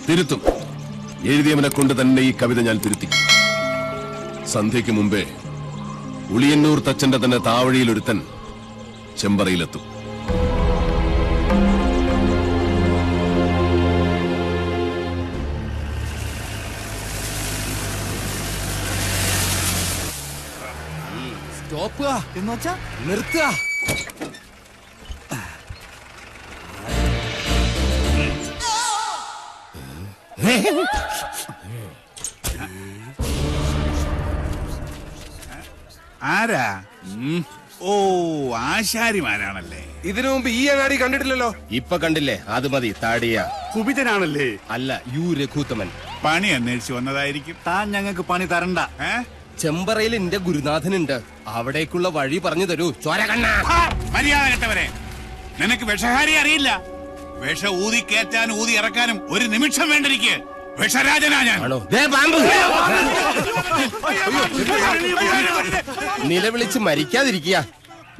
തിരുത്തും. എഴുതിയവനെ കൊണ്ട് തന്നെ ഈ കവിത ഞാൻ തിരുത്തി. സന്ധ്യയ്ക്ക് മുമ്പേ ഉളിയന്നൂർ തച്ചന്റെ തന്നെ താവഴിയിലൊരുത്തൻ ചെമ്പറയിലെത്തും. സ്റ്റോപ്പ് എന്ന് വെച്ചാ നിർത്തുക. ആരാ? ഓ, ആശാരിമാരാണല്ലേ. ഇതിനു മുമ്പ് ഈ അങ്ങാടി കണ്ടിട്ടില്ലല്ലോ. ഇപ്പൊ കണ്ടില്ലേ? അത് മതി. താടിയ കുപിതനാണല്ലേ? അല്ല, യു രഘുത്തമൻ. പണി അന്വേഷിച്ചു വന്നതായിരിക്കും. താൻ ഞങ്ങൾക്ക് പണി തരണ്ട. ചെമ്പറയിൽ എന്റെ ഗുരുനാഥനുണ്ട്. അവിടേക്കുള്ള വഴി പറഞ്ഞു തരൂ. ചോരകണ്ണ മര്യാദ കെട്ടവരെ, നിനക്ക് വിഷഹാരി അറിയില്ല. വിഷ ഊതി കയറ്റാനും ഊതി ഇറക്കാനും ഒരു നിമിഷം വേണ്ടിരിക്കെ. വിഷരാജനാ ഞാൻ. നിലവിളിച്ച് മരിക്കാതിരിക്കുക.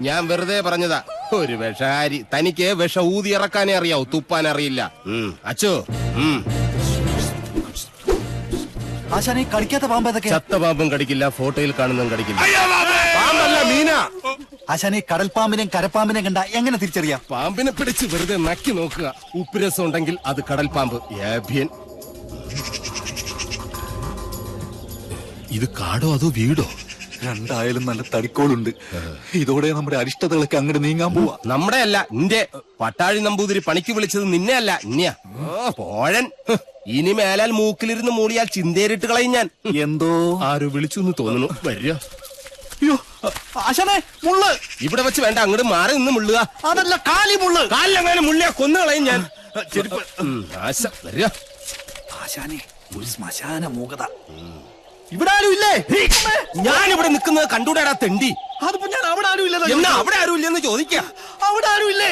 ഞാൻ വെറുതെ പറഞ്ഞതാ. ഒരു വിഷഹാരി. തനിക്ക് വിഷ ഊതി ഇറക്കാനേ അറിയാവൂ, തുപ്പാൻ അറിയില്ല. അച്ചോ, ആശാനെ കടിക്കാത്ത പാമ്പ് ഏതൊക്കെ? ചത്ത പാമ്പും കടിക്കില്ല, ഫോട്ടോയിൽ കാണുന്നതും കടിക്കില്ല. പാമ്പല്ല, മീന. ആശാനെ കടൽപ്പാമ്പിനെയും കരപ്പാമ്പിനെയും കണ്ട എങ്ങനെ തിരിച്ചറിയാം? പാമ്പിനെ പിടിച്ച് വെറുതെ നക്കി നോക്കുക. ഉപ്പുരസം ഉണ്ടെങ്കിൽ അത് കടൽ പാമ്പ്. ഏഭ്യൻ. ഇത് കാടോ അതോ വീടോ? രണ്ടായാലും നല്ല തടിക്കോളുണ്ട്. ഇതോടെ നമ്മുടെ അരിഷ്ടതകളൊക്കെ അങ്ങോട്ട് നീങ്ങാൻ പോവാ. നമ്മുടെ അല്ല, നിന്റെ. പട്ടാഴി നമ്പൂതിരി പണിക്ക് വിളിച്ചത് നിന്നെ അല്ല, ഇന്നെയാ. പോഴൻ. ഇനി മേലാൽ മൂക്കിലിരുന്ന് മൂളിയാൽ ചിന്തേരിട്ട് കളയും ഞാൻ. എന്തോ ആരോ വിളിച്ചു എന്ന് തോന്നുന്നു. വരിക. അയ്യോ ആശാനെ, മുള്ള്. ഇവിടെ വെച്ച് വേണ്ട, അങ്ങോട്ട് മാറി നിന്ന് മുള്ളുക. അതല്ല, കാലി മുള്ള്. കാലിലെങ്ങാനും മുള്ളിയാ കൊന്നു കളയും ഞാൻ. ആശ വരിക. ആശാനെ, ഒരു ശ്മശാന മൂകത. ഇവിടെ ആരും ഇല്ലേ? ഞാനിവിടെ നിൽക്കുന്നത് കണ്ടൂടാടാ തെണ്ടി. അതിപ്പോ ഞാൻ അവിടെ ആരും ഇല്ല. എന്നാ അവിടെ ആരും ഇല്ലെന്ന് ചോദിക്കാം. അവിടെ ആരും ഇല്ലേ?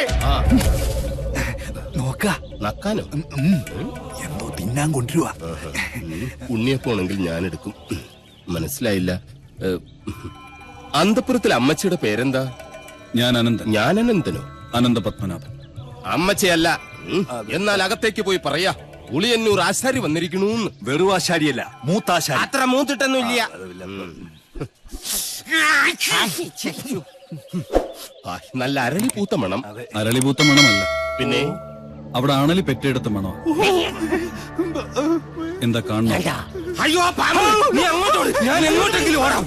നോക്ക നക്കാനോ? എന്തോ തിന്നാൻ കൊണ്ടുവരുവാ. ഉണ്ണിയപ്പോണെങ്കിൽ ഞാൻ എടുക്കും. മനസ്സിലായില്ല. അന്തപുരത്തിലെ അമ്മച്ചിയുടെ പേരെന്താ? ഞാൻ അനന്തൻ. ഞാൻ അനന്തനോ? അനന്ത പത്മനാഭൻ. അമ്മച്ചയല്ല. എന്നാൽ അകത്തേക്ക് പോയി പറയാ, ഉളിയന്നൂർ ആശാരി വന്നിരിക്കണു. വെറും ആശാരിയല്ല, മൂത്താശാരി. അത്ര മൂത്തിട്ടൊന്നുമില്ല. നല്ല അരളി പൂത്ത മണം. അരളിപൂത്ത മണമല്ല, പിന്നെ അവിടെ ആണലി പെറ്റെടുത്ത മണോ. എന്താ കാണുന്നു? അയ്യോ പാമ്പ്, നീ അങ്ങോട്ടോട്, ഞാൻ എങ്ങോട്ടെങ്കിലും ഓടാം.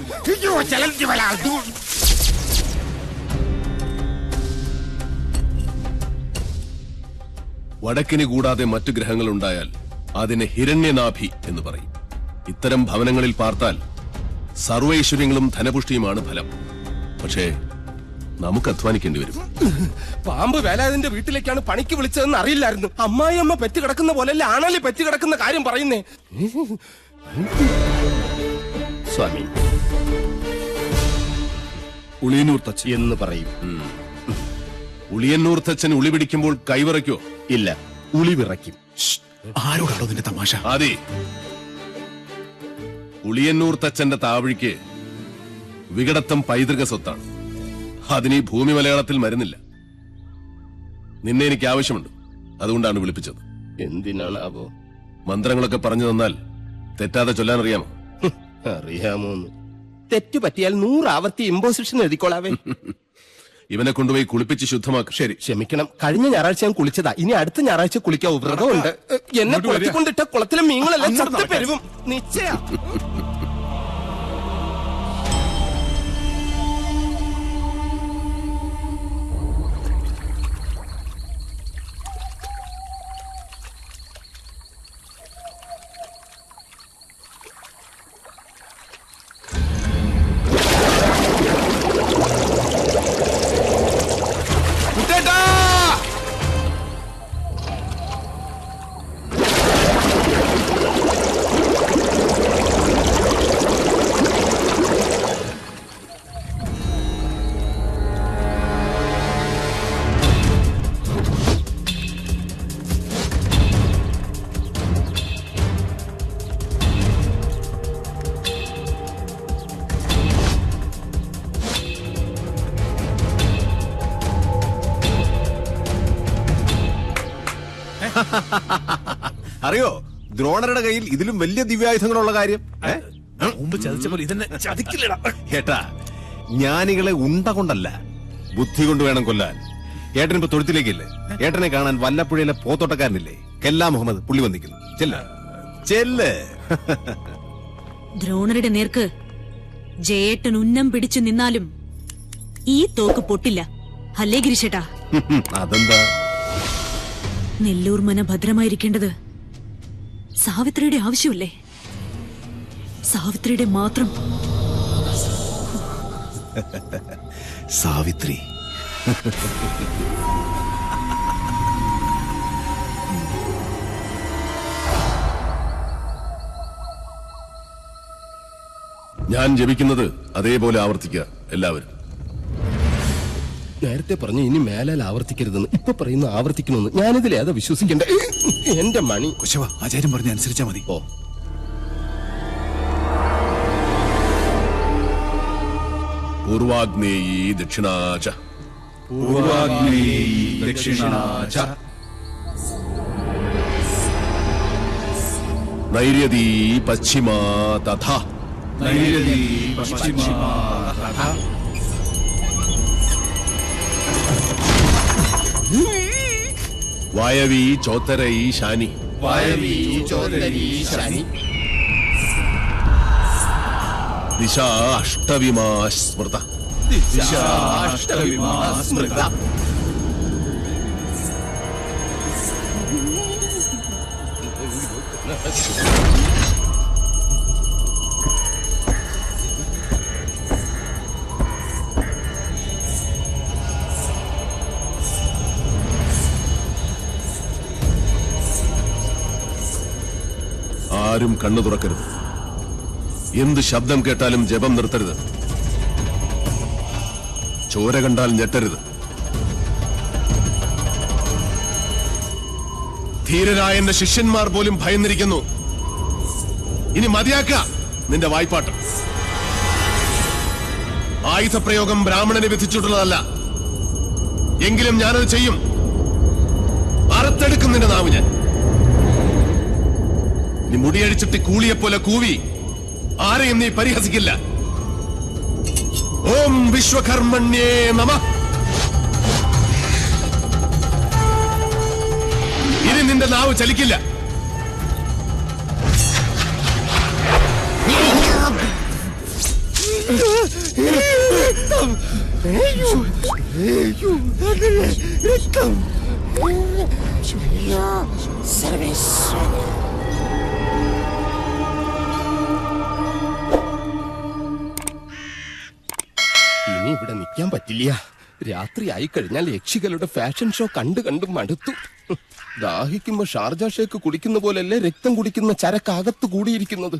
വടക്കിന് കൂടാതെ മറ്റു ഗ്രഹങ്ങളുണ്ടായാൽ അതിനെ ഹിരണ്യനാഭി എന്ന് പറയും. ഇത്തരം ഭവനങ്ങളിൽ പാർത്താൽ സർവൈശ്വര്യങ്ങളും ധനപുഷ്ടിയുമാണ് ഫലം. പക്ഷേ നമുക്ക് അധ്വാനിക്കേണ്ടി വരും. പാമ്പ് വേലാതിന്റെ വീട്ടിലേക്കാണ് പണിക്ക് വിളിച്ചതെന്ന് അറിയില്ലായിരുന്നു. അമ്മായി അമ്മ പെറ്റ് കിടക്കുന്ന പോലെയല്ല ആണലി പെറ്റ് കിടക്കുന്ന കാര്യം പറയുന്നേ. സ്വാമി, ഉളിയന്നൂർ തച്ചൻ എന്ന് പറയും. ഉളിയന്നൂർ തച്ചൻ ഉളി പിടിക്കുമ്പോൾ കൈവിറയ്ക്കോ? ഇല്ല, ഉളി വിറയ്ക്കും. ആരോടാണോ നിന്റെ തമാശ? അതെ, ഉളിയന്നൂർ തച്ചന്റെ താവഴിക്ക് വികടത്തം പൈതൃക സ്വത്താണ്. അതിന് ഈ ഭൂമി മലയാളത്തിൽ മരുന്നില്ല. നിന്നെ എനിക്ക് ആവശ്യമുണ്ട്, അതുകൊണ്ടാണ് വിളിപ്പിച്ചത്. എന്തിനാണാവോ? മന്ത്രങ്ങളൊക്കെ പറഞ്ഞു തന്നാൽ തെറ്റാതെ ചൊല്ലാൻ അറിയാമോ? അറിയാമോന്ന്. തെറ്റു പറ്റിയാൽ 100 ആവർത്തി ഇമ്പോസിഷൻ എഴുതിക്കോളാവേ. ഇവനെ കൊണ്ടുപോയി കുളിപ്പിച്ച് ശുദ്ധമാക്കും. ശരി, ക്ഷമിക്കണം. കഴിഞ്ഞ ഞായറാഴ്ച ഞാൻ കുളിച്ചതാ. ഇനി അടുത്ത ഞായറാഴ്ച കുളിക്കാവൂ. വ്രതമുണ്ട്. എന്നെ കുളത്തിക്കൊണ്ടിട്ട കുളത്തിലെ മീനുകളെല്ലാം ചത്തു പെരുവും. നിശ്ചയ. അറിയോ, ദ്രോണരുടെ കയ്യിൽ ഇതിലും വലിയ ദിവ്യായുധങ്ങളുള്ള കാര്യം മുമ്പ് ചതിച്ച പോലെ ഇതെന്നെ ചതിക്കില്ലടാ. ഏട്ടാ, ജ്ഞാനികളെ ഉണ്ട കൊണ്ടല്ല ബുദ്ധി കൊണ്ട് വേണം കൊല്ലാൻ. ഏട്ടനിപ്പോ തൊഴുത്തിലേക്കില്ലേ? ഏട്ടനെ കാണാൻ വല്ലപ്പുഴയിലെ പോത്തോട്ടക്കാരനില്ലേ കെല്ലാ മുഹമ്മദ് പുള്ളി വന്നിക്കുന്നു. ചെല്ല്. ദ്രോണരുടെ നേർക്ക് ജയേട്ടൻ ഉന്നം പിടിച്ചു നിന്നാലും ഈ തോക്ക് പൊട്ടില്ല. അല്ലേ ഗിരിശേട്ടാ? അതെന്താ? നെല്ലൂർ മന ഭദ്രമായിരിക്കേണ്ടത് സാവിത്രിയുടെ ആവശ്യമല്ലേ? സാവിത്രിയുടെ മാത്രം. സാവിത്രി. ഞാൻ ജപിക്കുന്നത് അതേപോലെ ആവർത്തിക്കുക എല്ലാവരും. നേരത്തെ പറഞ്ഞു ഇനി മേലാൽ ആവർത്തിക്കരുതെന്ന്, ഇപ്പൊ പറയുന്ന ആവർത്തിക്കണമെന്ന്. ഞാനിതിൽ ഏതാ വിശ്വസിക്കണ്ടേ? എന്റെ മണി. കുശവ, ആചാര്യം പറഞ്ഞ അനുസരിച്ചാ മതി. ഓ, പൂർവാഗ്നേയീ ദക്ഷിണാച ദക്ഷിണാച നൈര്യതീ പശ്ചിമാ തഥാ നൈര്യതീ പശ്ചിമാ തഥാ വായവീ ചോത്തരൈ ശാനി വായവീ ചോദരീ ശനി ദിശാ അഷ്ടവിമാ സ്മൃത ദിശാഷ്ടവിമാ സ്മൃത. ആരും കണ്ണു തുറക്കരുത്. എന്ത് ശബ്ദം കേട്ടാലും ജപം നിർത്തരുത്. ചോര കണ്ടാൽ ഞെട്ടരുത്. ധീരരായ എന്റെ ശിഷ്യന്മാർ പോലും ഭയന്നിരിക്കുന്നു. ഇനി മതിയാക്ക നിന്റെ വായ്പാട്ട്. ആയുധപ്രയോഗം ബ്രാഹ്മണനെ വിധിച്ചിട്ടുള്ളതല്ല. എങ്കിലും ഞാനത് ചെയ്യും. അറുത്തെടുക്കും നിന്റെ നാവ് ഞാൻ. നീ മുടിയഴിച്ചിട്ട് കൂളിയെപ്പോലെ കൂവി ആരെയും നീ പരിഹസിക്കില്ല. ഓം വിശ്വകർമ്മണ്യേ നമഃ. ഇനി നിന്റെ നാവ് ചലിക്കില്ല. ഇനി ഇവിടെ നിൽക്കാൻ പറ്റില്ല. രാത്രി ആയി കഴിഞ്ഞാൽ യക്ഷികളുടെ ഫാഷൻ ഷോ കണ്ടു മടുത്തു. ദാഹിക്കുമ്പോ ഷാർജ ഷേക്ക് കുടിക്കുന്ന പോലല്ലേ രക്തം കുടിക്കുന്ന ചരക്കകത്ത് കൂടിയിരിക്കുന്നത്.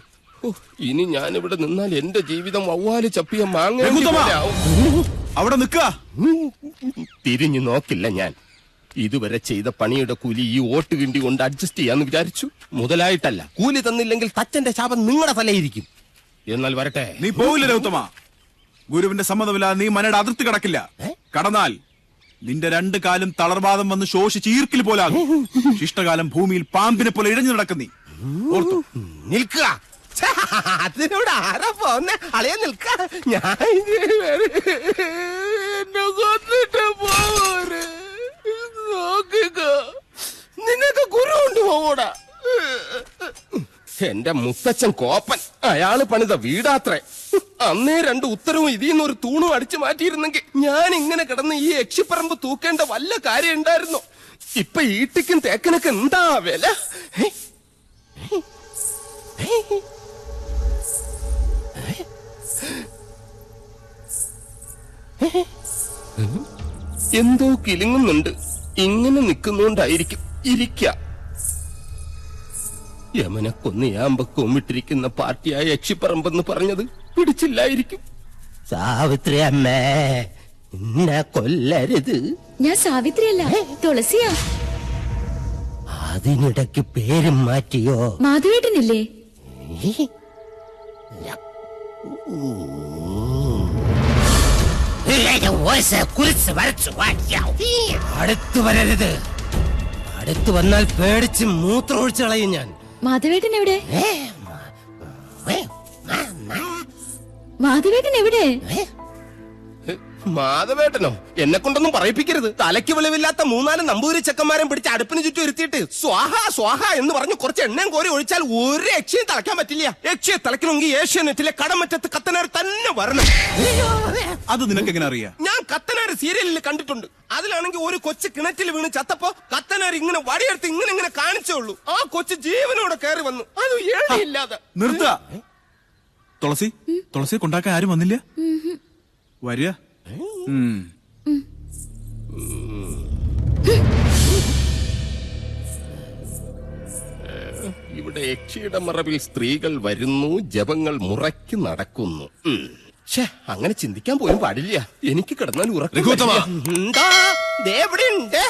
ഇനി ഞാനിവിടെ നിന്നാൽ എന്റെ ജീവിതം വവ്വാല് ചപ്പിയ മാങ്ങ. അവിടെ നിൽക്കുക. തിരിഞ്ഞു നോക്കില്ല ഞാൻ. ഇതുവരെ ചെയ്ത പണിയുടെ കൂലി ഈ ഓട്ട് കിണ്ടി കൊണ്ട് അഡ്ജസ്റ്റ് ചെയ്യാന്ന് വിചാരിച്ചു. മുതലായിട്ടല്ല. കൂലി തന്നില്ലെങ്കിൽ തച്ചന്റെ ശാപം നിങ്ങളുടെ തലയിരിക്കും. എന്നാൽ വരട്ടെ. നീ പോവില്ല രൗത്തമ. ഗുരുവിന്റെ സമ്മതമില്ലാതെ നീ മനയുടെ അതിർത്തി കടക്കില്ല. കടന്നാൽ നിന്റെ രണ്ട് കാലും തളർവാദം വന്ന് ശോഷിച്ച് ഈർക്കിൽ പോലാകും. ശിഷ്ടകാലം ഭൂമിയിൽ പാമ്പിനെ പോലെ ഇഴഞ്ഞു നടക്കുന്നീ. ഓർത്തു നിൽക്കുക. അതിനോട് ആരാ പോന്നെ? അളയാ നിൽക്ക. ഞാൻ എന്നെ കൊന്നിട്ട് പോരെ. നോക്കുക, നിനക്ക് ഗുരു കൊണ്ട് പോകൂടാ. എന്റെ മുത്തച്ഛൻ കോപ്പൻ. അയാള് പണിത വീടാത്രേ. അന്നേ രണ്ട് ഉത്തരവും ഇതിന്ന് ഒരു തൂണും അടിച്ചു മാറ്റിയിരുന്നെങ്കിൽ ഞാൻ ഇങ്ങനെ കിടന്ന് ഈ യക്ഷിപ്പറമ്പ് തൂക്കേണ്ട വല്ല കാര്യം ഉണ്ടായിരുന്നോ? ഇപ്പൊ ഈട്ടിക്കും തേക്കനൊക്കെ എന്താ വില? എന്തോ കിലുങ്ങുന്നുണ്ട്. ഇങ്ങനെ നിൽക്കുന്നോണ്ടായിരിക്കും. ഇരിക്ക. യമനെ കൊന്നയാമ്പ കൊമ്മിട്ടിരിക്കുന്ന പാർട്ടിയായ യക്ഷിപ്പറമ്പെന്ന് പറഞ്ഞത് പിടിച്ചില്ലായിരിക്കും. സാവിത്രി അമ്മേ, എന്നെ കൊല്ലരുത്. ഞാൻ സാവിത്രിയല്ല, തുളസിയാ. അതിനിടയ്ക്ക് പേരും മാറ്റിയോ? മാധവേട്ടനില്ലേ? അടുത്തു വരരുത്. അടുത്തു വന്നാൽ പേടിച്ച് മൂത്രമൊഴിച്ചു കളയും ഞാൻ. മാധവേട്ടൻ എവിടെ? മാധവേട്ടൻ എവിടെ? മാധവേട്ടനോ? എന്നെ കൊണ്ടൊന്നും പറയിപ്പിക്കരുത്. തലയ്ക്ക് വെളിവില്ലാത്ത 3-4 നമ്പൂരി ചെക്കന്മാരെ പിടിച്ച് അടുപ്പിന് ചുറ്റും ഇരുത്തിയിട്ട് സ്വാഹ സ്വാഹ എന്ന് പറഞ്ഞ് കുറച്ച് എണ്ണയും കോരി ഒഴിച്ചാൽ ഒരു യക്ഷിയും തളയ്ക്കാൻ പറ്റില്ല. യക്ഷിയെ തളയ്ക്കണമെങ്കിൽ ഏഷ്യാനെറ്റിലെ കടമറ്റത്ത് കത്തനാർ തന്നെ വരണം. അത് നിനക്ക് എങ്ങനെ അറിയാം? ഞാൻ കത്തനാർ സീരിയലിൽ കണ്ടിട്ടുണ്ട്. അതിലാണെങ്കിൽ ഒരു കൊച്ചു കിണറ്റിൽ വീണ് ചത്തപ്പോ കത്തനാർ ഇങ്ങനെ വടിയെടുത്ത് ഇങ്ങനെ കാണിച്ചേ ഉള്ളൂ. ആ കൊച്ചു ജീവനോടെ കയറി വന്നു. അത് ഏഴില്ലാതെ. നിർത്ത. തുളസിയെ കൊണ്ടാക്കാൻ ആരും വന്നില്ല? വരിക. ഇവിടെ യക്ഷിയുടെ മറവിൽ സ്ത്രീകൾ വരുന്നു, ജപങ്ങൾ മുറയ്ക്ക് നടക്കുന്നു. അങ്ങനെ ചിന്തിക്കാൻ പോലും പാടില്ല. എനിക്ക് കിടന്നാൽ ഉറക്കം. രഘുത്തമ. എന്താ? ദേ ഇവിടെ ഉണ്ട്.